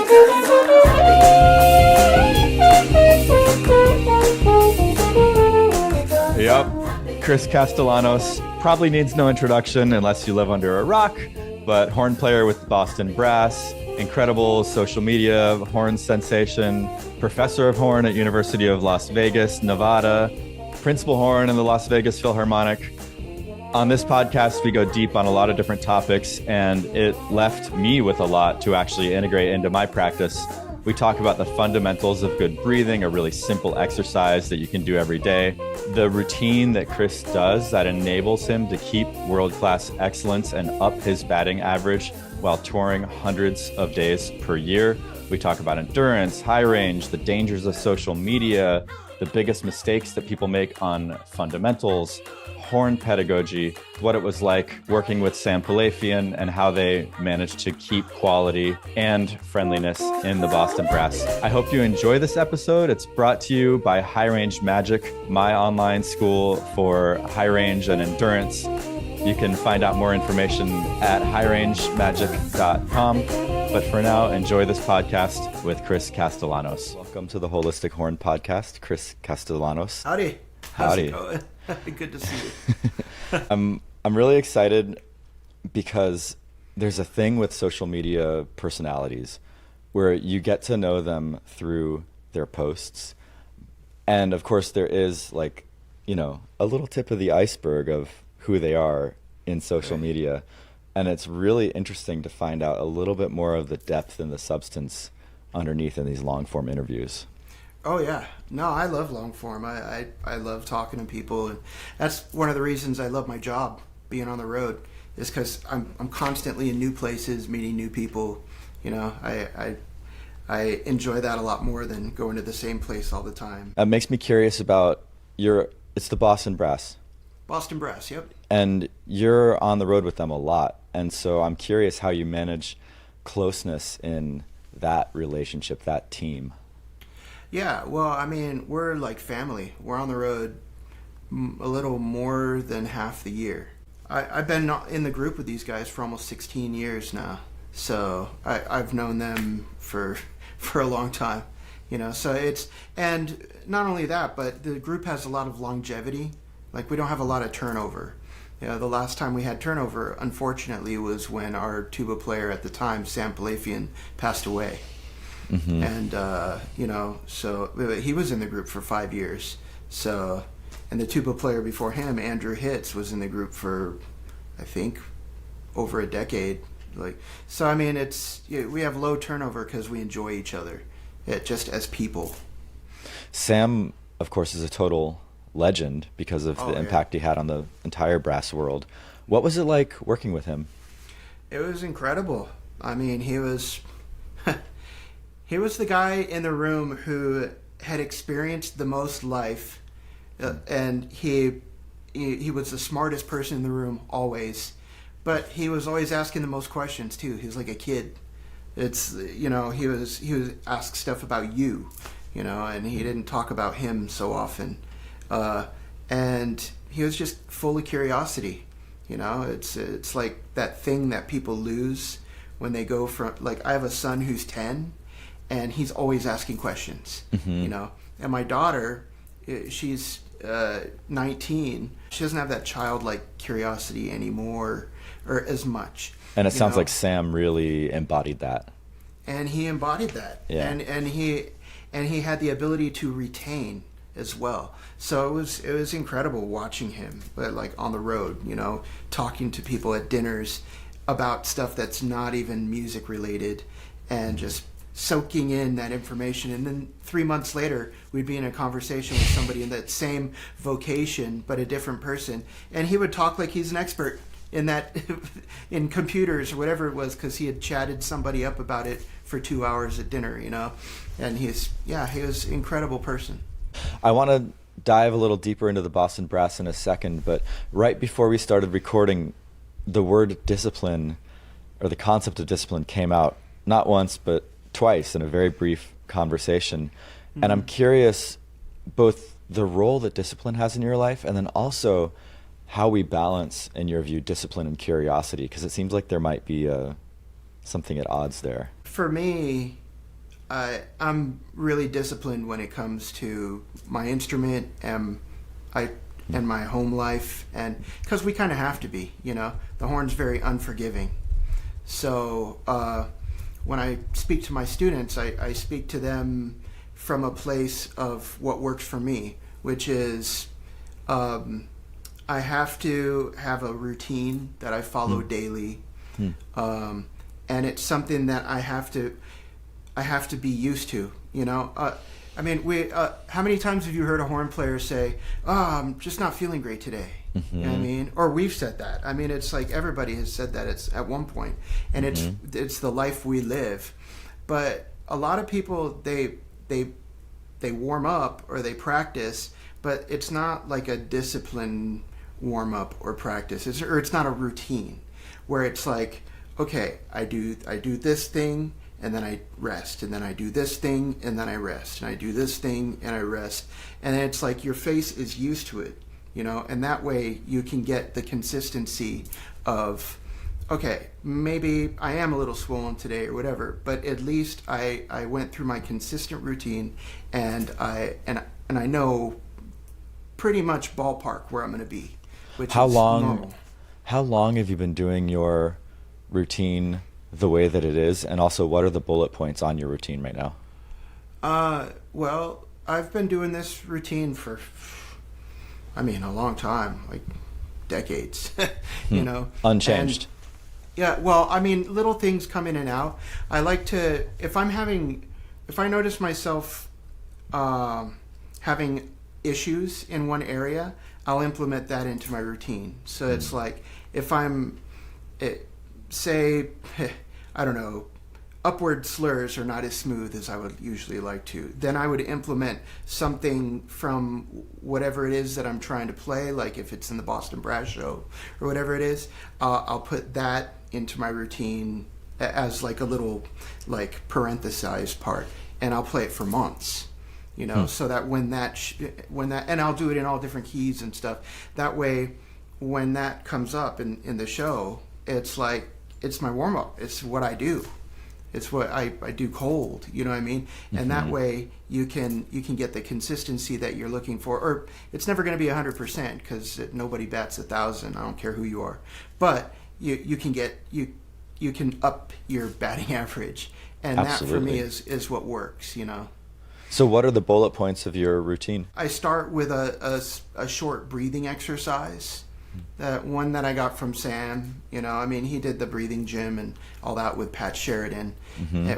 Yep, Chris Castellanos probably needs no introduction unless you live under a rock, but horn player with Boston Brass, incredible social media horn sensation, professor of horn at University of Las Vegas, Nevada, principal horn in the Las Vegas Philharmonic. On this podcast, we go deep on a lot of different topics, and it left me with a lot to actually integrate into my practice. We talk about the fundamentals of good breathing, a really simple exercise that you can do every day. The routine that Chris does that enables him to keep world-class excellence and up his batting average while touring hundreds of days per year. We talk about endurance, high range, the dangers of social media, the biggest mistakes that people make on fundamentals, horn pedagogy, what it was like working with Sam Palafian and how they managed to keep quality and friendliness in the Boston Brass. I hope you enjoy this episode. It's brought to you by High Range Magic, my online school for high range and endurance. You can find out more information at highrange.magic.com. But for now, enjoy this podcast with Chris Castellanos. Welcome to the Holistic Horn Podcast, Chris Castellanos. Howdy. Howdy. How's it going? Good to see you. I'm really excited because there's a thing with social media personalities where you get to know them through their posts. And of course there is a little tip of the iceberg of who they are in social media. And it's really interesting to find out a little bit more of the depth and the substance underneath in these long form interviews. Oh yeah, no, I love long form. I love talking to people, and that's one of the reasons I love my job, being on the road, is because I'm constantly in new places, meeting new people. You know, I enjoy that a lot more than going to the same place all the time. It makes me curious about it's the Boston Brass. Boston Brass, yep. And you're on the road with them a lot, and so I'm curious how you manage closeness in that relationship, that team. Yeah, well, I mean, we're like family. We're on the road a little more than half the year. I've been in the group with these guys for almost 16 years now, so I've known them for a long time, you know. So and not only that, but the group has a lot of longevity. Like, we don't have a lot of turnover. You know, the last time we had turnover, unfortunately, was when our tuba player at the time, Sam Palafian, passed away. Mm-hmm. And, so he was in the group for 5 years. So, and the tuba player before him, Andrew Hitz, was in the group for, I think, over a decade. So, I mean, we have low turnover because we enjoy each other, just as people. Sam, of course, is a total legend because of the impact he had on the entire brass world. What was it like working with him? It was incredible. I mean, he was the guy in the room who had experienced the most life, and he was the smartest person in the room always, but he was always asking the most questions too. He was like a kid. It's, you know, he was asked stuff about you, you know, and he didn't talk about him so often. And he was just full of curiosity, you know. It's like that thing that people lose when they go from, like, I have a son who's 10, and he's always asking questions, you know. And my daughter, she's 19. She doesn't have that childlike curiosity anymore, or as much. And it sounds like Sam really embodied that. And he embodied that. Yeah. And he had the ability to retain as well. So it was incredible watching him, but like on the road, you know, talking to people at dinners about stuff that's not even music related, and just soaking in that information. And then 3 months later, we'd be in a conversation with somebody in that same vocation, but a different person, and he would talk like he's an expert in that, in computers or whatever it was, because he had chatted somebody up about it for 2 hours at dinner, you know. And he was an incredible person. I want to dive a little deeper into the Boston Brass in a second, but right before we started recording, the word discipline, or the concept of discipline, came out not once but twice in a very brief conversation. Mm-hmm. And I'm curious both the role that discipline has in your life, and then also how we balance, in your view, discipline and curiosity, because it seems like there might be something at odds there. For me, I'm really disciplined when it comes to my instrument and my home life, and because we kind of have to be, the horn's very unforgiving. So when I speak to my students, I speak to them from a place of what works for me, which is I have to have a routine that I follow daily, and it's something that I have to be used to. I mean, how many times have you heard a horn player say, "Oh, I'm just not feeling great today"? You know what I mean? Or we've said that. I mean, it's like everybody has said that it's at one point, and it's the life we live. But a lot of people they warm up or they practice, but it's not like a discipline warm up or practice. It's not a routine where it's like, okay, I do this thing and then I rest, and then I do this thing and then I rest, and I do this thing and I rest, and it's like your face is used to it, and that way you can get the consistency of, okay, maybe I am a little swollen today or whatever, but at least I went through my consistent routine, and I know pretty much ballpark where I'm going to be, which is normal. How long have you been doing your routine the way that it is, and also what are the bullet points on your routine right now? Well, I've been doing this routine for, a long time, like decades, Unchanged. And, yeah, well, little things come in and out. I like to, if I notice myself having issues in one area, I'll implement that into my routine. So it's like, if say, I don't know, upward slurs are not as smooth as I would usually like to, then I would implement something from whatever it is that I'm trying to play, like if it's in the Boston Brass Show or whatever it is, I'll put that into my routine as like a little like parenthesized part, and I'll play it for months. So that when that and I'll do it in all different keys and stuff. That way, when that comes up in the show, it's like, it's my warm up. It's what I do. It's what I do cold. You know what I mean? And that way you can get the consistency that you're looking for. Or it's never going to be 100% because nobody bats 1,000. I don't care who you are, but you can up your batting average, and Absolutely. that for me is what works. So what are the bullet points of your routine? I start with a short breathing exercise. That one that I got from Sam, he did the breathing gym and all that with Pat Sheridan,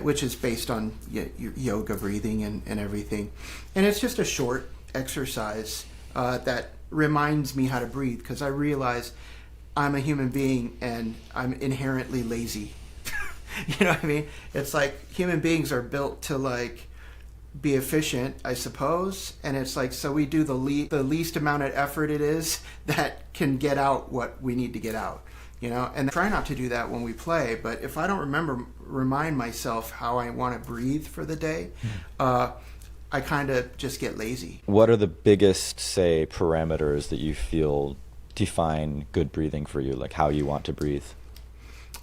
which is based on yoga breathing and everything. And it's just a short exercise that reminds me how to breathe, because I realize I'm a human being and I'm inherently lazy. You know what I mean? It's like human beings are built to like be efficient, I suppose, and it's like, so we do the least amount of effort it is that can get out what we need to get out, and try not to do that when we play. But if I don't remind myself how I want to breathe for the day, I kind of just get lazy. What are the biggest, say, parameters that you feel define good breathing for you, like how you want to breathe?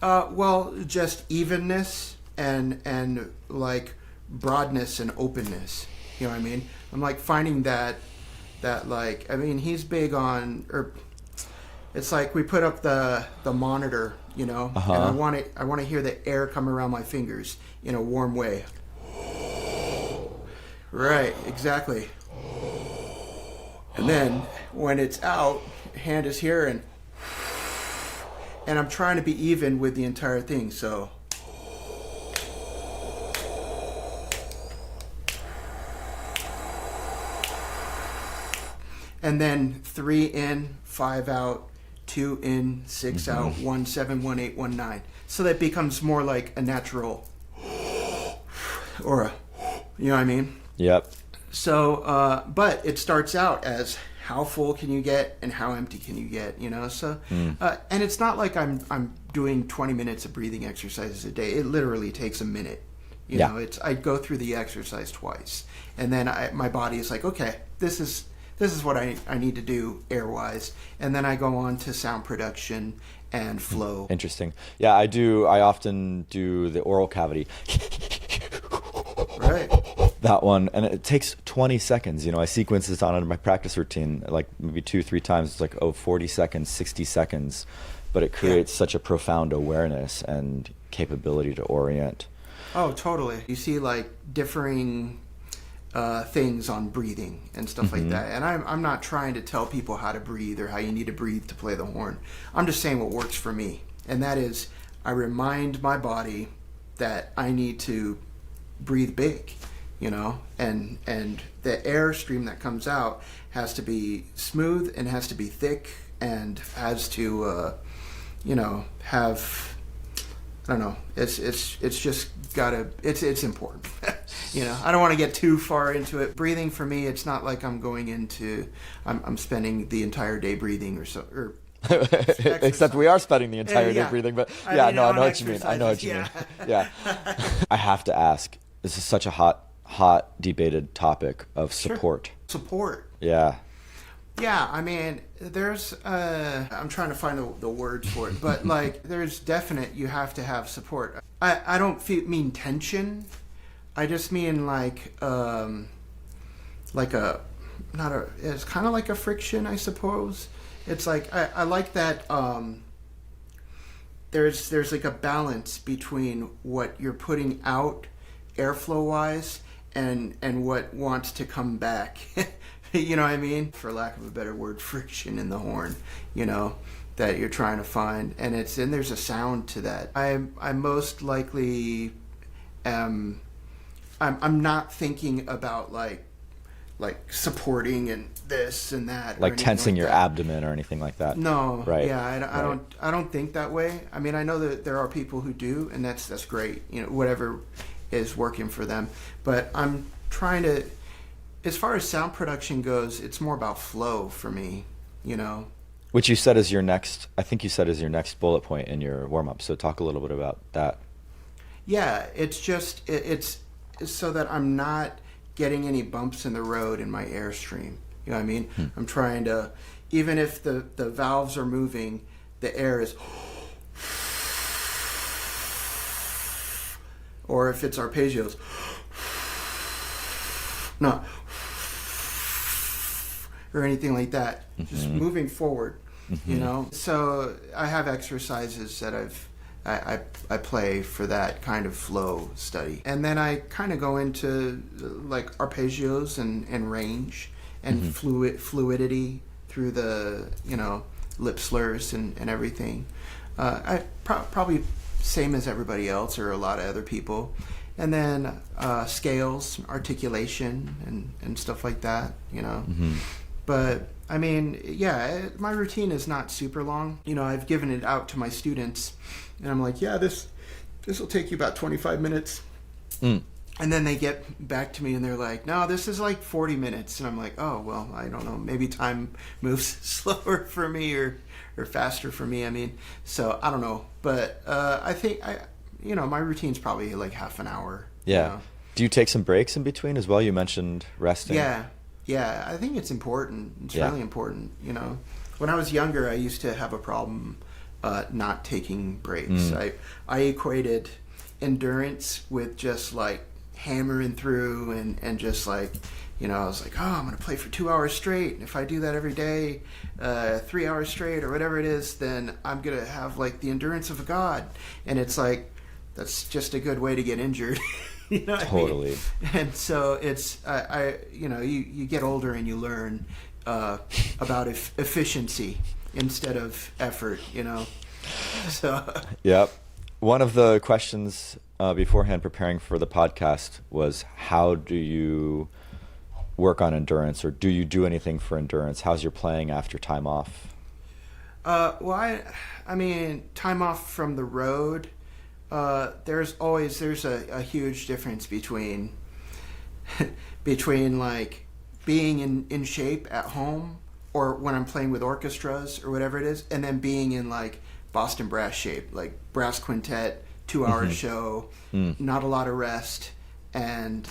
Well, just evenness and like broadness and openness. You know what I mean? I'm like finding that like, he's big on, or it's like we put up the monitor, and I want to hear the air come around my fingers in a warm way. Right, exactly. And then when it's out, hand is here, and I'm trying to be even with the entire thing. So and then 3 in, 5 out, 2 in, 6 out, 1 7 1 8 1 9. So that becomes more like a natural or a, you know what I mean? Yep. So, but it starts out as how full can you get and how empty can you get, So, and it's not like I'm doing 20 minutes of breathing exercises a day. It literally takes a minute. You know, I go through the exercise twice, and then my body is like, okay, this is what I need to do air-wise, and then I go on to sound production and flow. Interesting. Yeah, I often do the oral cavity. Right. that one, and it takes 20 seconds. I sequence this on my practice routine, like maybe 2-3 times. It's like, 40 seconds, 60 seconds, but it creates such a profound awareness and capability to orient. Oh, totally. You see like differing things on breathing and stuff like that. And I'm not trying to tell people how to breathe or how you need to breathe to play the horn. I'm just saying what works for me. And that is, I remind my body that I need to breathe big, and the air stream that comes out has to be smooth and has to be thick and has to, have, I don't know, it's just gotta, it's important. I don't want to get too far into it. Breathing for me, it's not like I'm spending the entire day breathing or Except we are spending the entire day breathing, but I know what you mean. I know what you mean. Yeah. I have to ask, this is such a hot debated topic of support. Sure. Support. Yeah. Yeah, I mean, there's, I'm trying to find the words for it, but like, there's definite, you have to have support. I don't mean tension. I just mean like it's kind of like a friction, I suppose. It's like, I like that there's like a balance between what you're putting out airflow wise and what wants to come back. You know what I mean? For lack of a better word, friction in the horn, that you're trying to find. And there's a sound to that. I most likely am, I'm not thinking about like supporting and this and that. Like tensing your abdomen or anything like that. No. Right. Yeah, I don't think that way. I mean, I know that there are people who do, and that's great. Whatever is working for them. But I'm trying to, as far as sound production goes, it's more about flow for me, Which you said is your next, I think you said is your next bullet point in your warm-up. So talk a little bit about that. Yeah, it's just, it's so that I'm not getting any bumps in the road in my airstream. You know what I mean? I'm trying to, even if the valves are moving, the air is, or if it's arpeggios, no, or anything like that. Just moving forward, So I have exercises that I play for that kind of flow study. And then I kind of go into like arpeggios and range and fluidity through the, lip slurs and everything. I probably same as everybody else or a lot of other people. And then scales, articulation and stuff like that, But I mean, yeah, my routine is not super long. I've given it out to my students and I'm like, yeah, this will take you about 25 minutes. And then they get back to me and they're like, no, this is like 40 minutes. And I'm like, oh, well, I don't know. Maybe time moves slower for me or faster for me. I mean, so I don't know. But I think, my routine's probably like half an hour. Yeah. Do you take some breaks in between as well? You mentioned resting. Yeah, I think it's important. It's really important, When I was younger, I used to have a problem not taking breaks. I equated endurance with just like hammering through and just like, I was like, oh, I'm going to play for 2 hours straight. And if I do that every day, 3 hours straight or whatever it is, then I'm going to have like the endurance of a god. And it's like, that's just a good way to get injured. Totally. I mean? And so it's, you get older and you learn about efficiency instead of effort, So. Yep. One of the questions beforehand preparing for the podcast was, how do you work on endurance, or do you do anything for endurance? How's your playing after time off? Well, I mean, time off from the road, there's a huge difference between like being in shape at home or when I'm playing with orchestras or whatever it is, and then being in like Boston brass shape, like brass quintet, 2-hour show, not a lot of rest, and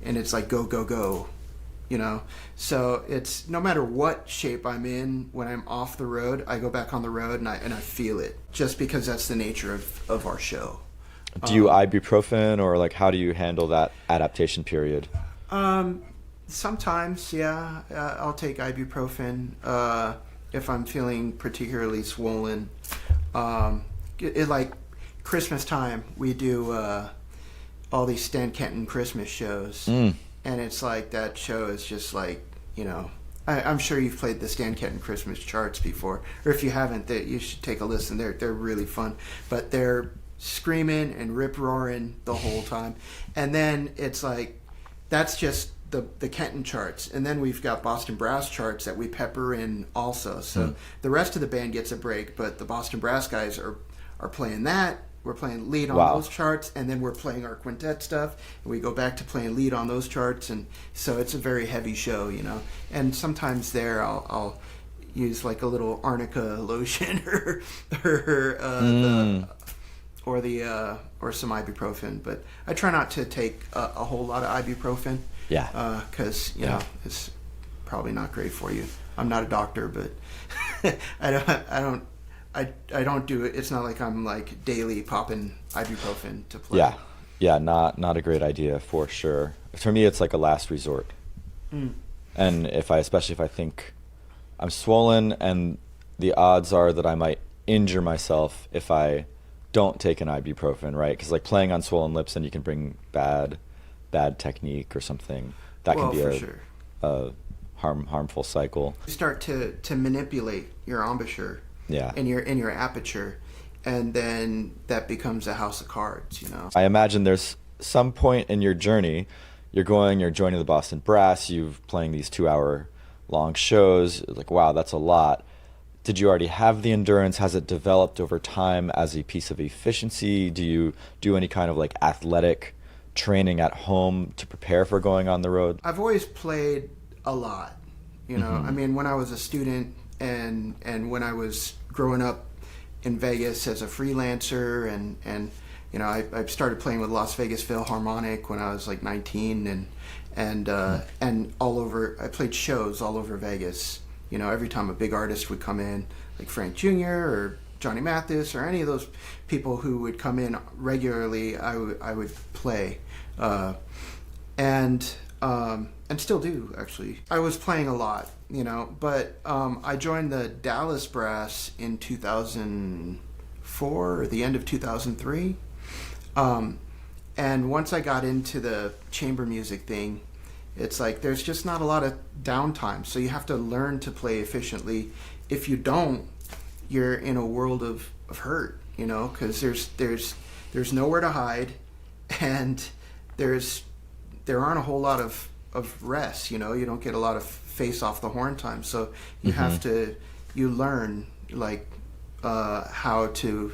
and it's like go, So it's no matter what shape I'm in, when I'm off the road, I go back on the road and I feel it, just because that's the nature of our show. Do you ibuprofen, or like how do you handle that adaptation period? Sometimes, yeah, I'll take ibuprofen if I'm feeling particularly swollen. Like Christmas time, we do all these Stan Kenton Christmas shows, and it's like that show is just like, you know, I'm sure you've played the Stan Kenton Christmas charts before, or if you haven't, you should take a listen. They're really fun, but they're screaming and rip roaring the whole time, and then it's like that's just the Kenton charts, and then we've got Boston Brass charts that we pepper in also. So the rest of the band gets a break, but the Boston Brass guys are playing that. We're playing lead on those charts, and then we're playing our quintet stuff, and we go back to playing lead on those charts, and so it's a very heavy show, you know. And sometimes there I'll use like a little arnica lotion or some ibuprofen, but I try not to take a whole lot of ibuprofen. Yeah. Because you know it's probably not great for you. I'm not a doctor, but I don't do it. It's not like I'm like daily popping ibuprofen to play. Yeah, not a great idea for sure. For me, it's like a last resort. And especially if I think I'm swollen, and the odds are that I might injure myself if I don't take an ibuprofen, right? Because like playing on swollen lips, and you can bring bad technique or something that can be a harmful cycle. You start to manipulate your embouchure in your aperture, and then that becomes a house of cards, you know. I imagine there's some point in your journey you're joining the Boston Brass, you're playing these 2-hour long shows, like wow, that's a lot. Did you already have the endurance? Has it developed over time as a piece of efficiency? Do you do any kind of like athletic training at home to prepare for going on the road? I've always played a lot, you know. I mean, when I was a student and when I was growing up in Vegas as a freelancer, and you know, I started playing with Las Vegas Philharmonic when I was like 19, and all over. I played shows all over Vegas. You know, every time a big artist would come in, like Frank Jr. or Johnny Mathis or any of those people who would come in regularly, I would play, and still do actually. I was playing a lot, you know, but I joined the Dallas Brass in 2004 or the end of 2003, and once I got into the chamber music thing, it's like there's just not a lot of downtime, so you have to learn to play efficiently. If you don't, you're in a world of hurt, you know, because there's nowhere to hide, and there aren't a whole lot of rest, you know. You don't get a lot of face off the horn time, so you have to learn like how to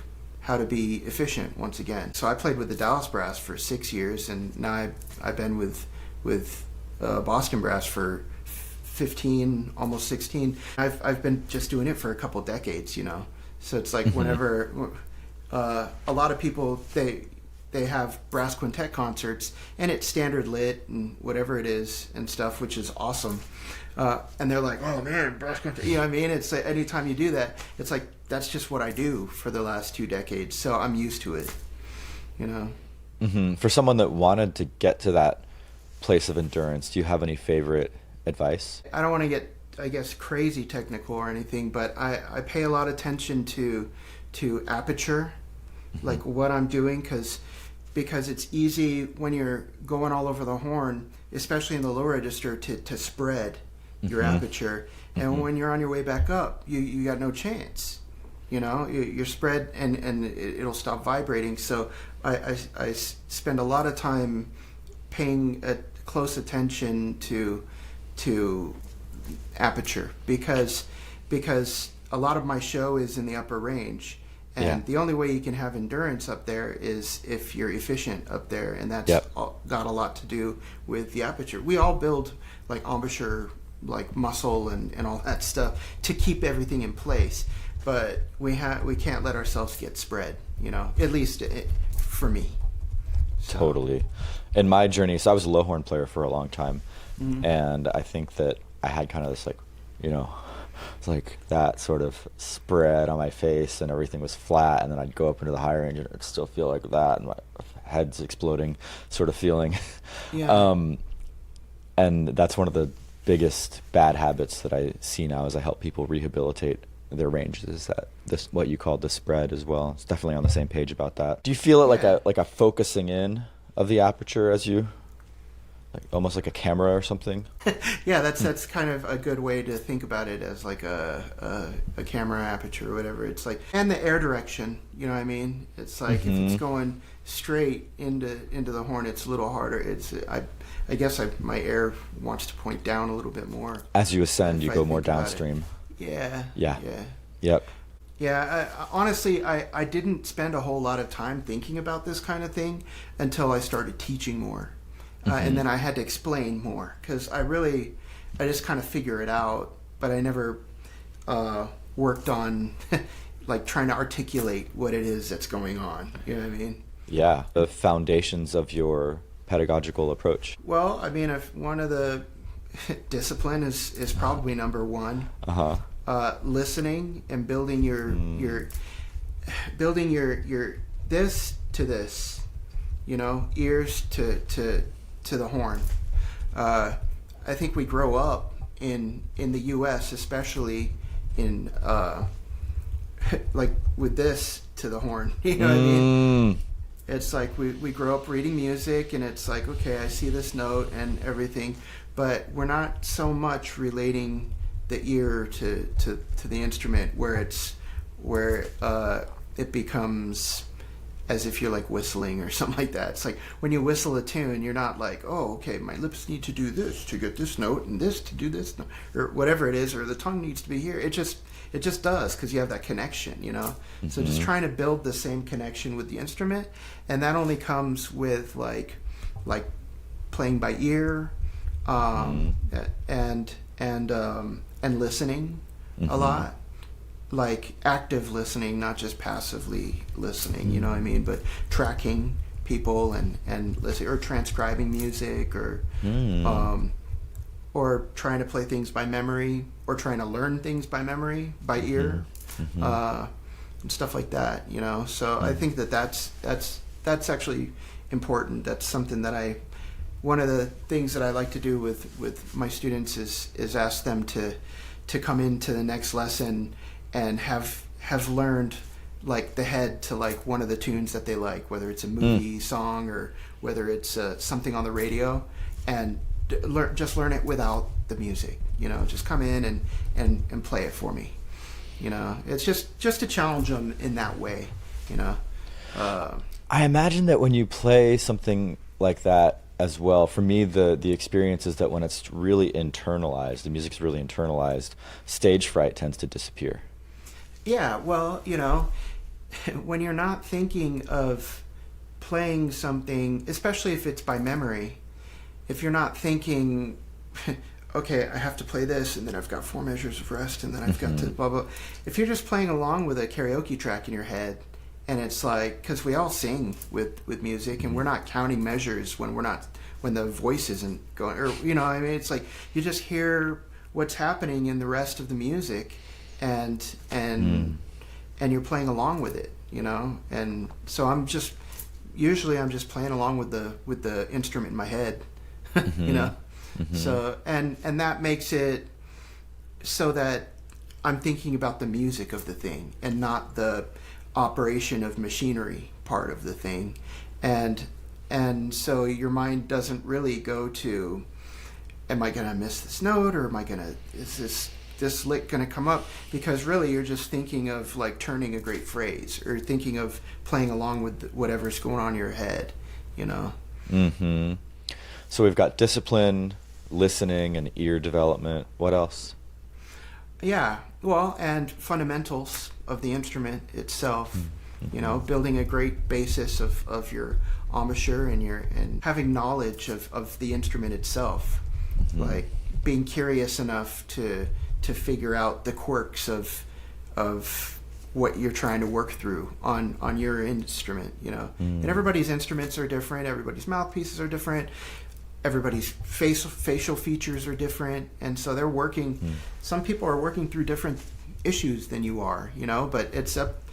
be efficient once again. So I played with the Dallas Brass for 6 years, and now I've been with Boston Brass for 15, almost 16. I've been just doing it for a couple decades, you know. So it's like whenever a lot of people they have brass quintet concerts, and it's standard lit and whatever it is and stuff, which is awesome. And they're like, oh man, brass quintet. You know what I mean? It's like, anytime you do that, it's like that's just what I do for the last 2 decades. So I'm used to it, you know. For someone that wanted to get to that place of endurance, do you have any favorite advice? I don't want to get, I guess, crazy technical or anything, but I pay a lot of attention to aperture, like what I'm doing, because it's easy when you're going all over the horn, especially in the low register, to spread your aperture, and when you're on your way back up, you got no chance, you know. You're spread, and it'll stop vibrating. So I spend a lot of time paying close attention to aperture, because a lot of my show is in the upper range, and the only way you can have endurance up there is if you're efficient up there, and that's got a lot to do with the aperture. We all build like embouchure, like muscle and all that stuff to keep everything in place, but we can't let ourselves get spread, you know, at least for me. So. Totally. In my journey, so I was a low horn player for a long time, and I think that I had kind of this like, you know, It's like that sort of spread on my face and everything was flat, and then I'd go up into the high range and it'd still feel like that, and my head's exploding sort of feeling. Yeah. And that's one of the biggest bad habits that I see now as I help people rehabilitate their ranges, is that this, what you called the spread as well. It's definitely on the same page about that. Do you feel it like a focusing in of the aperture as you, like almost like a camera or something? Yeah, that's kind of a good way to think about it, as like a camera aperture or whatever. It's like, and the air direction, you know what I mean? It's like if it's going straight into the horn, it's a little harder. It's I guess my air wants to point down a little bit more. As you ascend, you I go more think about downstream. Yeah. Yeah. Yeah. Yep. Yeah, honestly, I didn't spend a whole lot of time thinking about this kind of thing until I started teaching more. And then I had to explain more, because I just kind of figure it out, but I never worked on like trying to articulate what it is that's going on. You know what I mean? Yeah. The foundations of your pedagogical approach. Well, I mean, if one of the discipline is probably number one. Listening and building your this to this, you know, ears to the horn. I think we grow up in the U.S., especially in like with this to the horn. You know what I mean? It's like we grow up reading music, and it's like, okay, I see this note and everything, but we're not so much relating the ear to the instrument, where it becomes as if you're like whistling or something like that. It's like when you whistle a tune, you're not like, oh, okay, my lips need to do this to get this note, and this to do this, or whatever it is, or the tongue needs to be here. It just does, because you have that connection, you know. So just trying to build the same connection with the instrument, and that only comes with like playing by ear, and listening a lot, like active listening, not just passively listening, you know what I mean, but tracking people and listening, or transcribing music, or trying to play things by memory, or trying to learn things by memory, by ear, and stuff like that, you know. So I think that's actually important. That's something that one of the things that I like to do with my students is ask them to come into the next lesson and have learned like the head to like one of the tunes that they like, whether it's a movie song or whether it's something on the radio, and just learn it without the music, you know. Just come in and play it for me, you know. It's just to challenge them in that way, you know. I imagine that when you play something like that as well, for me, the experience is that when it's really internalized, the music's really internalized, stage fright tends to disappear. Yeah, well, you know, when you're not thinking of playing something, especially if it's by memory, if you're not thinking, okay, I have to play this, and then I've got 4 measures of rest, and then I've got to blah, blah. If you're just playing along with a karaoke track in your head, and it's like, because we all sing with music, and we're not counting measures when the voice isn't going, or, you know, I mean, it's like you just hear what's happening in the rest of the music, and you're playing along with it, you know. And so I'm just playing along with the instrument in my head, you know. So and that makes it so that I'm thinking about the music of the thing and not the operation of machinery part of the thing, and so your mind doesn't really go to, am I gonna miss this note, or is this lick gonna come up, because really you're just thinking of like turning a great phrase, or thinking of playing along with whatever's going on in your head, you know. So we've got discipline, listening, and ear development. What else? Yeah, well, and fundamentals of the instrument itself, you know, building a great basis of your embouchure and having knowledge of the instrument itself, like being curious enough to figure out the quirks of what you're trying to work through on your instrument, you know. And everybody's instruments are different, everybody's mouthpieces are different, everybody's facial features are different, and so they're working. Some people are working through different issues than you are, but it's up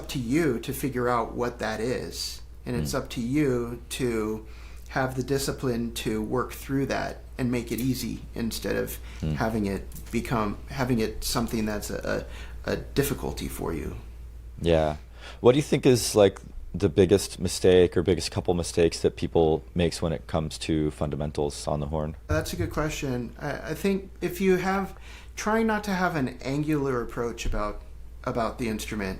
to you to figure out what that is, and it's up to you to have the discipline to work through that and make it easy instead of having it something that's a difficulty for you. Yeah. What do you think is like the biggest mistake or biggest couple mistakes that people makes when it comes to fundamentals on the horn? That's a good question. I think if you trying not to have an angular approach about the instrument,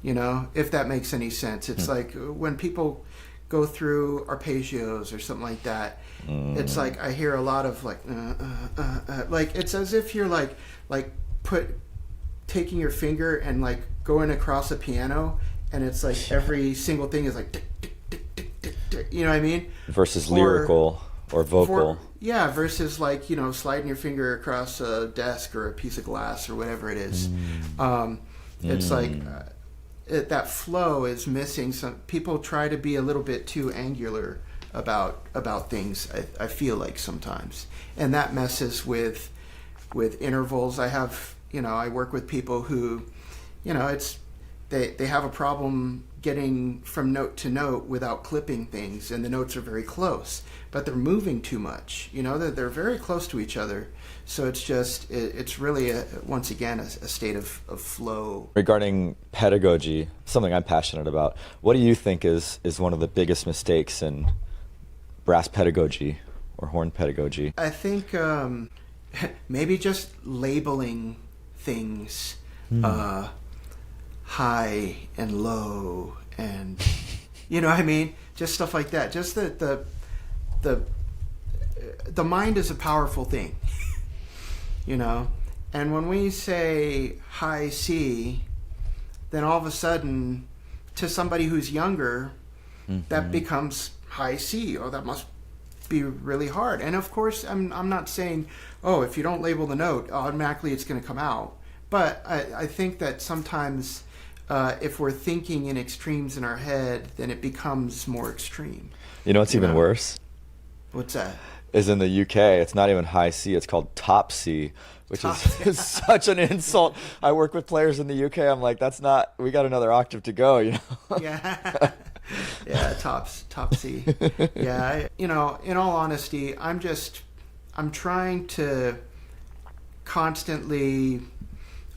if that makes any sense. It's like when people go through arpeggios or something like that, it's like I hear a lot of like it's as if you're like taking your finger and like going across a piano, and it's like every single thing is like tick, tick, tick, tick, tick, tick, you know what I mean? Versus lyrical or vocal. Versus like sliding your finger across a desk or a piece of glass or whatever it is. It's like that flow is missing. Some people try to be a little bit too angular about things. I feel like sometimes, and that messes with intervals. I work with people who, they have a problem getting from note to note without clipping things, and the notes are very close, but they're moving too much. They're very close to each other. So it's really, once again, a state of flow. Regarding pedagogy, something I'm passionate about, what do you think is one of the biggest mistakes in brass pedagogy or horn pedagogy? I think maybe just labeling things high and low, and just stuff like that. Just the mind is a powerful thing. And when we say high C, then all of a sudden, to somebody who's younger, that becomes high C. Oh, that must be really hard. And of course, I'm not saying, if you don't label the note, automatically it's going to come out. But I think that sometimes if we're thinking in extremes in our head, then it becomes more extreme. What's even worse? What's that? Is in the UK, it's not even high C, it's called top C, which is such an insult. I work with players in the UK, I'm like, we got another octave to go, Yeah. Yeah, top C. Yeah, in all honesty, I'm trying to constantly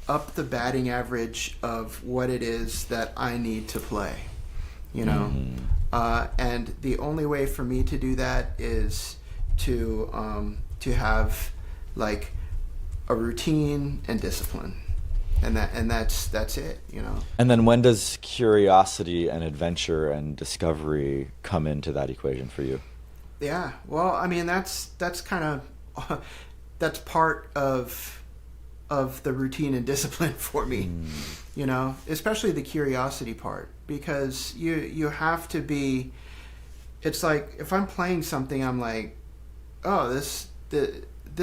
up the batting average of what it is that I need to play, and the only way for me to do that is to have like a routine and discipline, and that's it. And then when does curiosity and adventure and discovery come into that equation for you? Yeah, well, that's kind of that's part of the routine and discipline for me, especially the curiosity part, because you have to be. It's like if I'm playing something, I'm like, this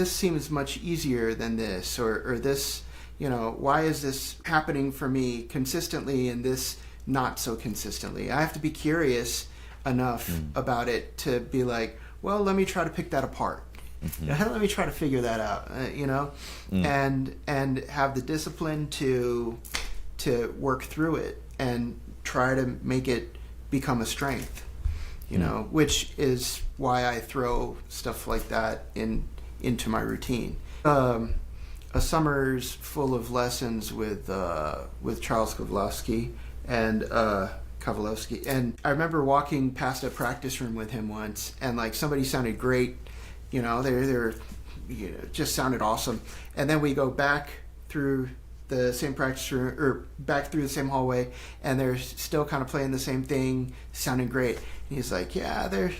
seems much easier than this, or this, why is this happening for me consistently and this not so consistently? I have to be curious enough about it to be like, well, let me try to pick that apart. Let me try to figure that out, and have the discipline to work through it and try to make it become a strength. Which is why I throw stuff like that into my routine. A summer's full of lessons with Charles Kowalski and and I remember walking past a practice room with him once, and like somebody sounded great, they just sounded awesome, and then we go back through the same practice room, or back through the same hallway, and they're still kind of playing the same thing, sounding great. And he's like, yeah, they're,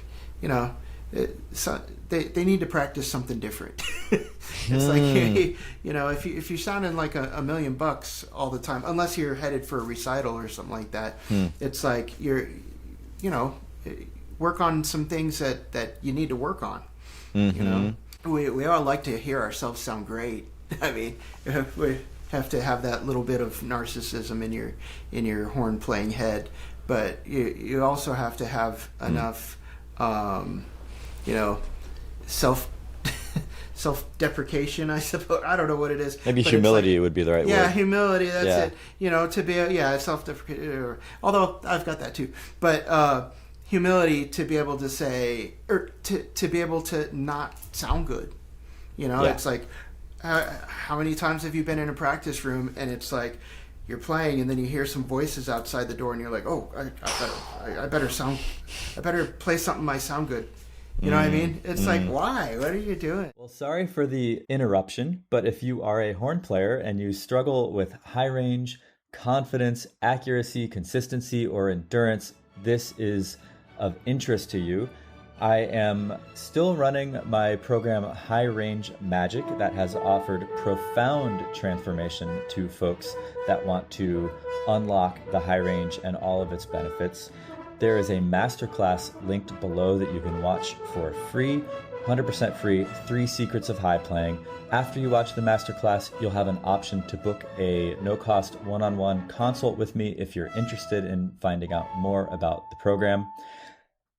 they need to practice something different. It's like, if you're sounding like a million bucks all the time, unless you're headed for a recital or something like that, it's like work on some things that you need to work on. We all like to hear ourselves sound great. We have to have that little bit of narcissism in your horn playing head, but you also have to have enough you know, self self-deprecation, I suppose. I don't know what it is. Maybe but humility would be the right word. Yeah, humility. That's Yeah. it. You know, to be self-deprecating. Although I've got that too, but humility to be able to say, or to be able to not sound good. You know, Yeah. it's like, how many times have you been in a practice room and it's like you're playing and then you hear some voices outside the door and you're like, oh, I better play something might sound good. You know what I mean? It's like, why? What are you doing? Well, sorry for the interruption, but if you are a horn player and you struggle with high range, confidence, accuracy, consistency, or endurance, this is of interest to you. I am still running my program High Range Magic that has offered profound transformation to folks that want to unlock the high range and all of its benefits. There is a masterclass linked below that you can watch for free, 100% free, 3 Secrets of High Playing. After you watch the masterclass, you'll have an option to book a no-cost one-on-one consult with me if you're interested in finding out more about the program.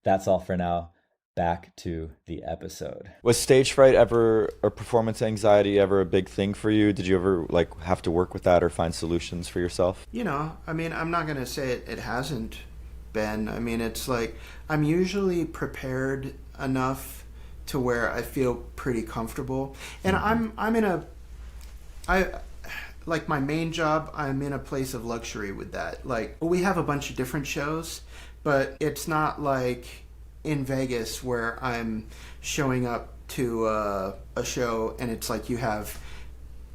That's all for now. Back to the episode. Was stage fright ever, or performance anxiety ever a big thing for you? Did you ever have to work with that or find solutions for yourself? You know, I mean, I'm not going to say it hasn't been. I mean, it's like I'm usually prepared enough to where I feel pretty comfortable. And I'm in a, like my main job, I'm in a place of luxury with that. Like, we have a bunch of different shows, but it's not like in Vegas where I'm showing up to a show and it's like you have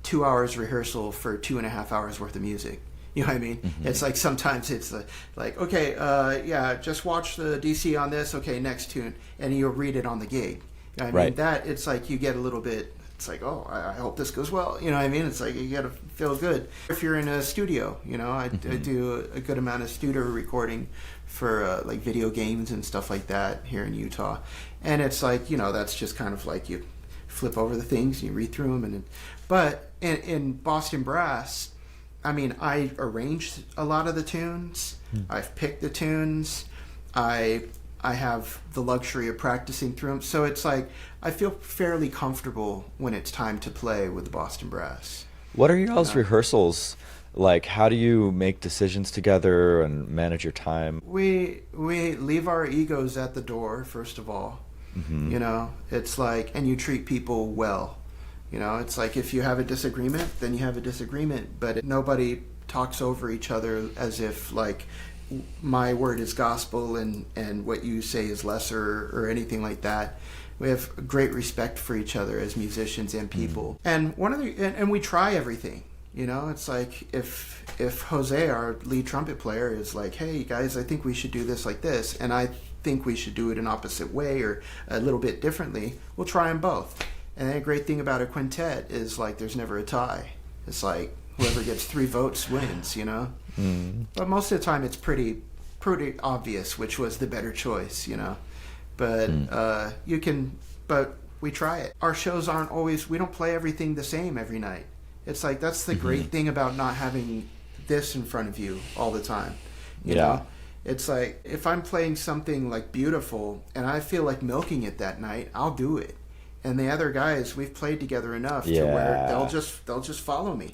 2 hours rehearsal for 2.5 hours worth of music. You know what I mean? Mm-hmm. It's like sometimes it's like okay, yeah, just watch the DC on this. Okay, next tune, and you'll read it on the gig. You know what I mean? That it's like you get a little bit. It's like, oh, I hope this goes well. You know what I mean? It's like you got to feel good. If you're in a studio, you know, I do a good amount of studio recording for like video games and stuff like that here in Utah, and it's like, you know, that's just kind of like you flip over the things, you read through them, but in Boston Brass, I mean, I arranged a lot of the tunes. I've picked the tunes. I have the luxury of practicing through them. So it's like I feel fairly comfortable when it's time to play with the Boston Brass. What are y'all's rehearsals like? How do you make decisions together and manage your time? We leave our egos at the door, first of all. Mm-hmm. You know, it's like, and you treat people well. You know, it's like if you have a disagreement, then you have a disagreement, but nobody talks over each other as if like my word is gospel and what you say is lesser or anything like that. We have great respect for each other as musicians and people. And and we try everything. You know, it's like if Jose, our lead trumpet player, is like, hey guys, I think we should do this like this, and I think we should do it an opposite way or a little bit differently, we'll try them both. And the great thing about a quintet is like there's never a tie. It's like whoever gets 3 votes wins, you know? But most of the time it's pretty obvious which was the better choice, you know? But but we try it. Our shows aren't always, we don't play everything the same every night. It's like that's the great thing about not having this in front of you all the time. You know? It's like if I'm playing something like beautiful and I feel like milking it that night, I'll do it. And the other guys, we've played together enough to where they'll just follow me.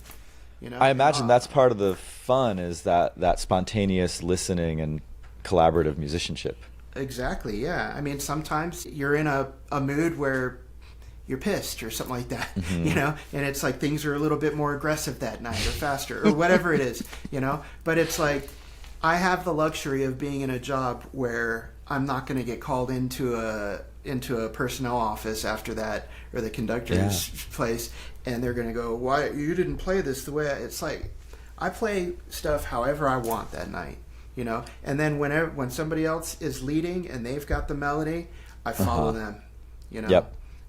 You know? I imagine that's part of the fun is that spontaneous listening and collaborative musicianship. Exactly, yeah. I mean, sometimes you're in a mood where you're pissed or something like that, you know? And it's like things are a little bit more aggressive that night or faster or whatever it is, you know? But it's like I have the luxury of being in a job where I'm not going to get called into a personnel office after that or the conductor's place and they're going to go, why you didn't play this the way it's like I play stuff however I want that night, you know, and then when somebody else is leading and they've got the melody, I follow them, you know.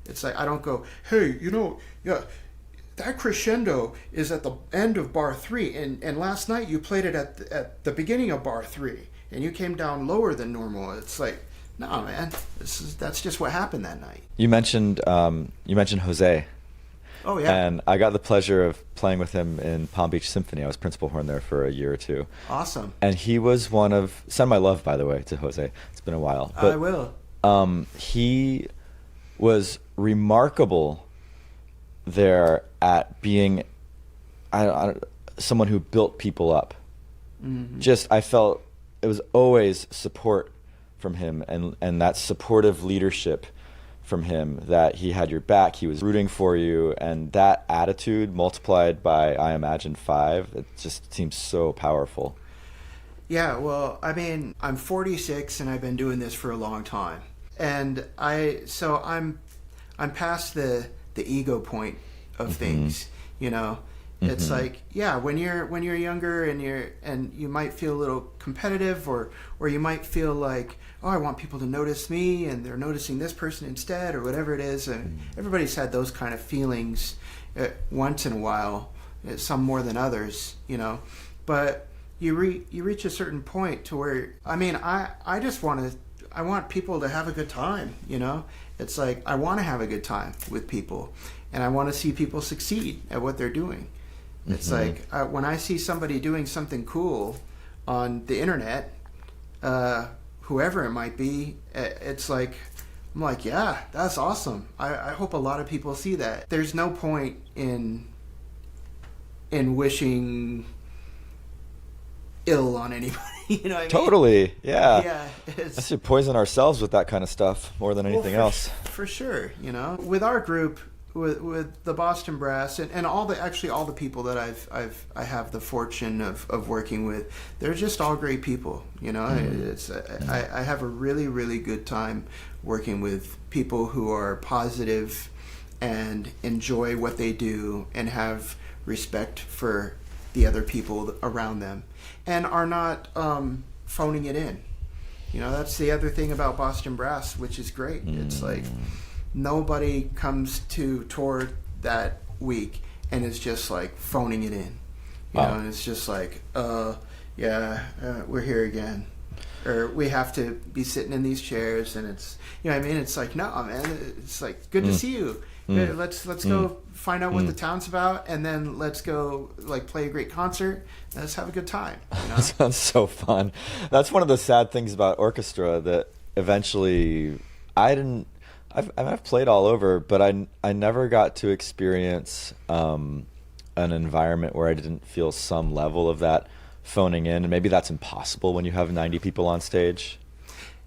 It's like I don't go, hey, you know, that crescendo is at the end of bar 3 and last night you played it at the beginning of bar 3 and you came down lower than normal. It's like, no, man, that's just what happened that night. You mentioned Jose. Oh yeah. And I got the pleasure of playing with him in Palm Beach Symphony. I was principal horn there for a year or two. Awesome. And he was send my love, by the way, to Jose. It's been a while. But I will. He was remarkable there at being someone who built people up. Just, I felt it was always support from him, and that supportive leadership from him, that he had your back, he was rooting for you, and that attitude multiplied by, I imagine, 5, it just seems so powerful. Yeah, well, I mean, I'm 46 and I've been doing this for a long time. And I'm past the ego point of things, you know. It's like, yeah, when you're younger and you might feel a little competitive, or you might feel like, oh, I want people to notice me and they're noticing this person instead, or whatever it is. And everybody's had those kind of feelings once in a while, some more than others, you know. But you reach a certain point to where, I mean, I just I want people to have a good time, you know. It's like, I want to have a good time with people, and I want to see people succeed at what they're doing. It's like, when I see somebody doing something cool on the internet, whoever it might be, it's like, I'm like, yeah, that's awesome. I hope a lot of people see that. There's no point in wishing ill on anybody. You know what I mean? Totally, yeah. Yeah. Let's just poison ourselves with that kind of stuff more than anything else. For sure, you know. With our group, with the Boston Brass, and all the people that I have the fortune of working with, they're just all great people, you know. I have a really, really good time working with people who are positive and enjoy what they do and have respect for the other people around them, and are not phoning it in. You know, that's the other thing about Boston Brass, which is great. It's like, nobody comes to tour that week and is just like phoning it in. You know, and it's just like, we're here again. Or we have to be sitting in these chairs, and it's, you know what I mean? It's like, no, man, it's like, good to see you. Let's go find out what the town's about, and then let's go like play a great concert, and let's have a good time. You know? That sounds so fun. That's one of the sad things about orchestra, that eventually I've played all over, but I never got to experience an environment where I didn't feel some level of that phoning in, and maybe that's impossible when you have 90 people on stage.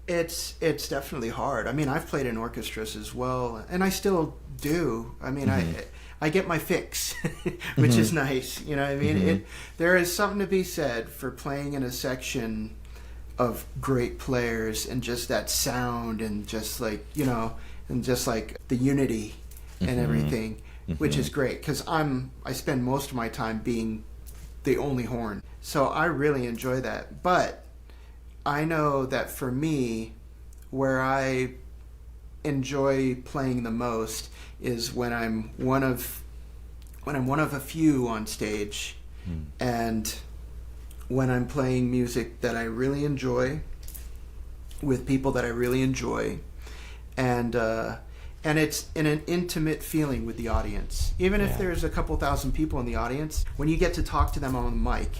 It's definitely hard. I mean, I've played in orchestras as well, and I still do. I mean, I get my fix, which is nice. You know what I mean? There is something to be said for playing in a section of great players, and just that sound, and just like, you know, and just like the unity and everything, which is great, because I spend most of my time being the only horn, so I really enjoy that. But I know that for me, where I enjoy playing the most is when I'm one of a few on stage, and when I'm playing music that I really enjoy with people that I really enjoy, and it's in an intimate feeling with the audience. Even if there's a couple thousand people in the audience, when you get to talk to them on the mic,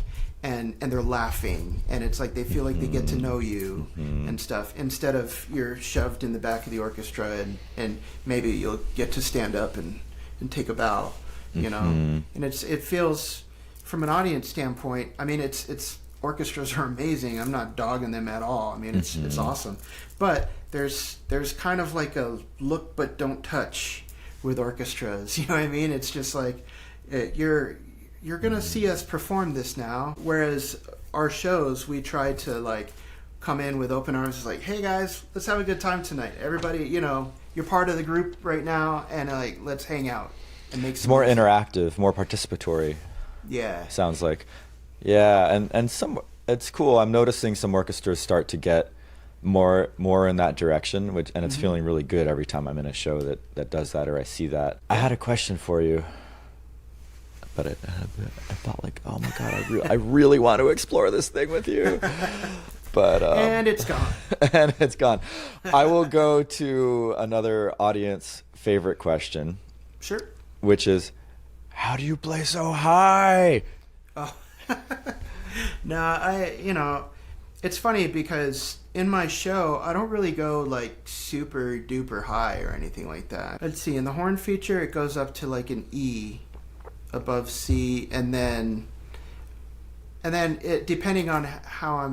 and they're laughing, and it's like they feel like they get to know you and stuff, instead of you're shoved in the back of the orchestra, and maybe you'll get to stand up and take a bow, you know. And it feels, from an audience standpoint, I mean, it's orchestras are amazing. I'm not dogging them at all. I mean, it's awesome. But there's kind of like a look but don't touch with orchestras. You know what I mean? It's just like, you're gonna see us perform this now. Whereas our shows, we try to like come in with open arms. It's like, hey guys, let's have a good time tonight. Everybody, you know, you're part of the group right now, and like, let's hang out and make. It's more interactive, more participatory. Yeah. Sounds like. Yeah, and some, it's cool. I'm noticing some orchestras start to get more in that direction, which, and it's feeling really good every time I'm in a show that does that, or I see that. I had a question for you, but I thought like, oh my God, I really want to explore this thing with you. But and it's gone. And it's gone. I will go to another audience favorite question. Sure. Which is, how do you play so high? Oh. No, It's funny because in my show, I don't really go like super duper high or anything like that. Let's see, in the horn feature, it goes up to like an E above C, and then it, depending on how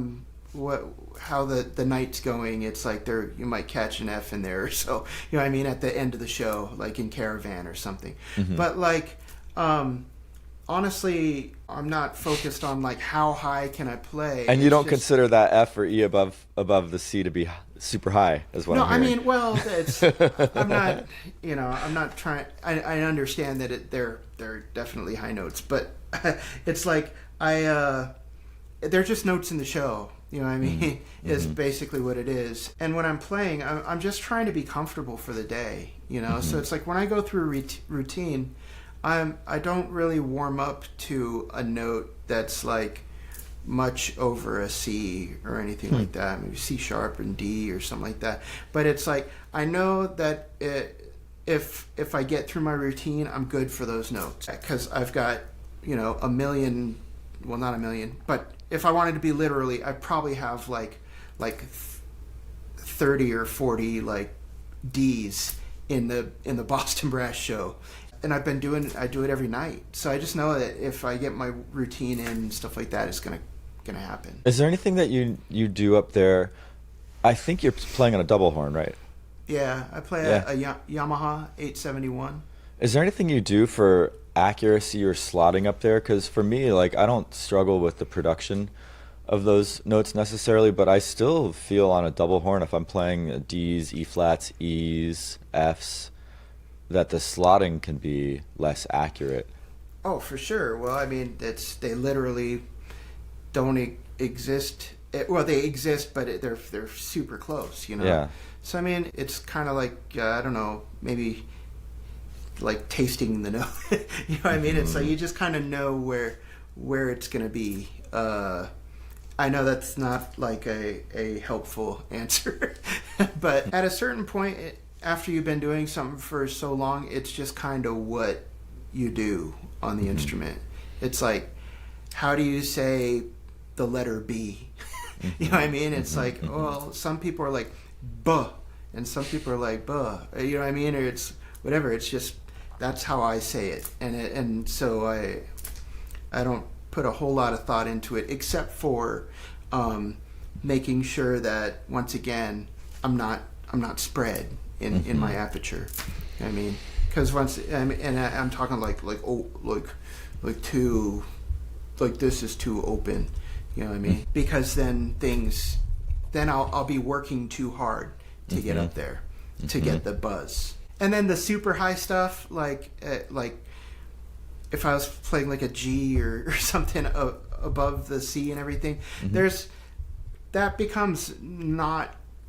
the night's going, it's like there you might catch an F in there or so. You know what I mean? At the end of the show, like in Caravan or something. But like, honestly, I'm not focused on like how high can I play. And you don't consider that F or E above the C to be super high, as well? No, I mean, well, it's I'm not, I'm not trying. I understand that they're definitely high notes, but it's like they're just notes in the show. You know what I mean? Is basically what it is. And when I'm playing, I'm just trying to be comfortable for the day. So it's like when I go through a routine, I don't really warm up to a note that's like much over a C or anything like that. Maybe C sharp and D or something like that. But it's like I know that if I get through my routine, I'm good for those notes because I've got a million. Well, not a million, but if I wanted to be literally, I probably have like 30 or 40 like D's in the Boston Brass show. And I do it every night. So I just know that if I get my routine in and stuff like that, it's gonna happen. Is there anything that you do up there? I think you're playing on a double horn, right? Yeah, I play a Yamaha 871. Is there anything you do for accuracy or slotting up there? Because for me, like, I don't struggle with the production of those notes necessarily, but I still feel on a double horn, if I'm playing D's, E flats, E's, F's, that the slotting can be less accurate. Oh, for sure. Well, I mean, they literally don't exist. Well, they exist, but they're super close. Yeah. So I mean, it's kind of like I don't know, maybe like tasting the note. You know what I mean? It's like you just kind of know where it's gonna be. I know that's not like a helpful answer, but at a certain point, after you've been doing something for so long, it's just kind of what you do on the instrument. It's like, how do you say the letter B? You know what I mean? It's like, well, some people are like, buh, and some people are like, buh. You know what I mean? Or it's whatever. It's just, that's how I say it. And so I don't put a whole lot of thought into it, except for making sure that, once again, I'm not spread in my aperture. You know what I mean? Because I'm talking like too, like this is too open. You know what I mean? Because then I'll be working too hard to get up there, to get the buzz. And then the super high stuff, like if I was playing like a G or something above the C and everything, that becomes